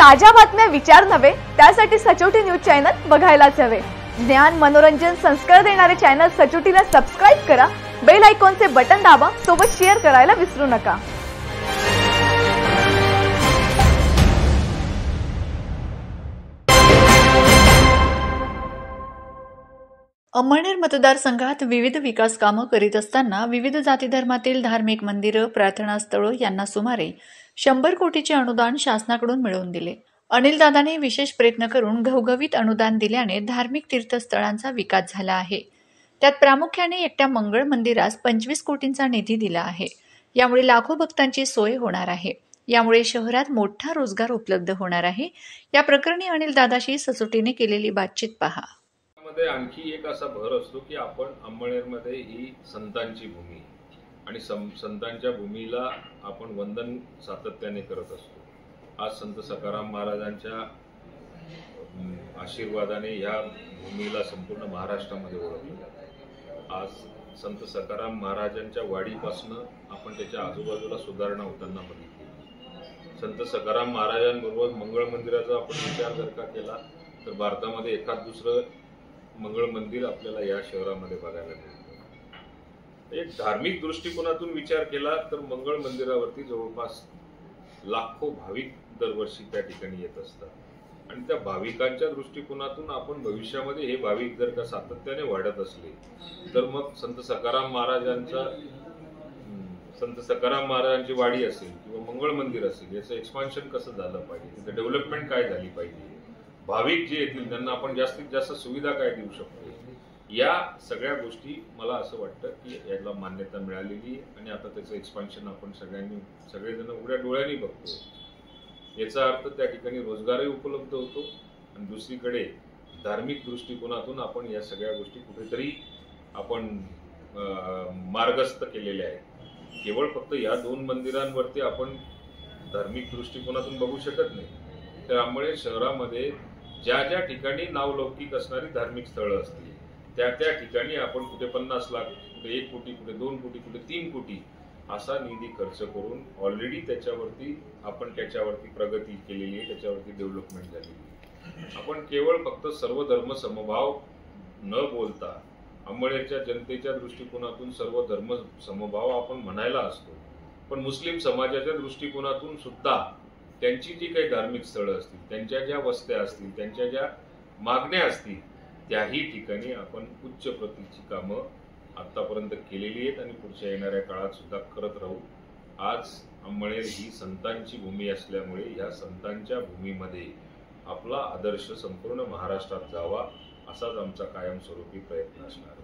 ताज्या बातम्या विचार नव्हे त्यासाठी सचोटी न्यूज चॅनल बघायलाच हवे। ज्ञान मनोरंजन संस्कार देणारे चॅनल सचोटीला सबस्क्राइब करा, बेल आयकॉनचे बटन दाबा, सोबत शेअर करायला विसरू नका। अंमळनेर मतदारसंघात विविध विकास कामं करीत असताना विविध जाती धर्मातील धार्मिक मंदिरं, प्रार्थनास्थळं यांना सुमारे 100 कोटीचे अनुदान शासनाकडून मिळवून दिले। अनिलदादांनी विशेष प्रयत्न करून घवघवीत अनुदान दिल्याने धार्मिक तीर्थस्थळांचा विकास झाला आहे। त्यात प्रामुख्याने एकट्या मंगळ मंदिरास 25 कोटींचा निधी दिला आहे। यामुळे लाखो भक्तांची सोय होणार आहे। यामुळे शहरात मोठा रोजगार उपलब्ध होणार आहे। या प्रकरणी अनिलदादाशी सचोटीने केलेली बातचीत पहा। मध्ये आणखी एक असा भर असतो की आपण अंमळनेरमध्ये ही संतांची भूमी आणि संतांच्या भूमीला आपण वंदन सातत्याने करत असतो। आज संत सखाराम महाराजांच्या आशीर्वादाने या भूमीला संपूर्ण महाराष्ट्रामध्ये ओळखलं जातं। आज संत सखाराम महाराजांच्या वाडीपासून आपण त्याच्या आजूबाजूला सुधारणा होताना बघितली। संत सखाराम महाराजांबरोबर मंगळ मंदिराचा आपण विचार जर का केला तर भारतामध्ये एखाद दुसरं मंगळ मंदिर आपल्याला या शहरामध्ये बघायला मिळतं। एक धार्मिक दृष्टिकोनातून विचार केला तर मंगळ मंदिरावरती जवळपास लाखो भाविक दरवर्षी त्या ठिकाणी येत असतात आणि त्या भाविकांच्या दृष्टिकोनातून आपण भविष्यामध्ये हे भाविक जर का सातत्याने वाढत असले तर मग संत सखाराम महाराजांची वाडी असेल किंवा मंगळ मंदिर असेल याचं एक्सपान्शन कसं झालं पाहिजे, तिथे डेव्हलपमेंट काय झाली पाहिजे, भाविक जे येतील त्यांना आपण जास्तीत जास्त सुविधा काय देऊ शकतो, या सगळ्या गोष्टी मला असं वाटतं की याला मान्यता मिळालेली आहे आणि आता त्याचं एक्सपान्शन आपण सगळेजण उघड्या डोळ्यांनी बघतो। याचा अर्थ त्या ठिकाणी रोजगारही उपलब्ध होतो आणि दुसरीकडे धार्मिक दृष्टिकोनातून आपण या सगळ्या गोष्टी कुठेतरी आपण मार्गस्थ केलेल्या आहेत। केवळ फक्त या 2 मंदिरांवरती आपण धार्मिक दृष्टिकोनातून बघू शकत नाही, तर अंमळनेर शहरामध्ये ज्या ज्या ठिकाणी नावलौकिक असणारी धार्मिक स्थळं असतील त्या त्या ठिकाणी आपण कुठे 50 लाख, कुठे 1 कोटी, कुठे 2 कोटी, कुठे 3 कोटी असा निधी खर्च करून ऑलरेडी त्याच्यावरती प्रगती केलेली आहे, त्याच्यावरती डेव्हलपमेंट झालेली आहे। आपण केवळ फक्त सर्व धर्म समभाव न बोलता अंमळनेरच्या जनतेच्या दृष्टिकोनातून सर्व धर्म समभाव आपण म्हणायला असतो, पण मुस्लिम समाजाच्या दृष्टिकोनातून सुद्धा त्यांची जी काही धार्मिक स्थळं असतील, त्यांच्या ज्या वस्त्या असतील, त्यांच्या ज्या मागण्या असतील, त्याही ठिकाणी आपण उच्च प्रतीची कामं आतापर्यंत केलेली आहेत आणि पुढच्या येणाऱ्या काळात सुद्धा करत राहू। आज अंमळनेर ही संतांची भूमी असल्यामुळे या संतांच्या भूमीमध्ये आपला आदर्श संपूर्ण महाराष्ट्रात जावा असाच आमचा कायमस्वरूपी प्रयत्न असणार आहे।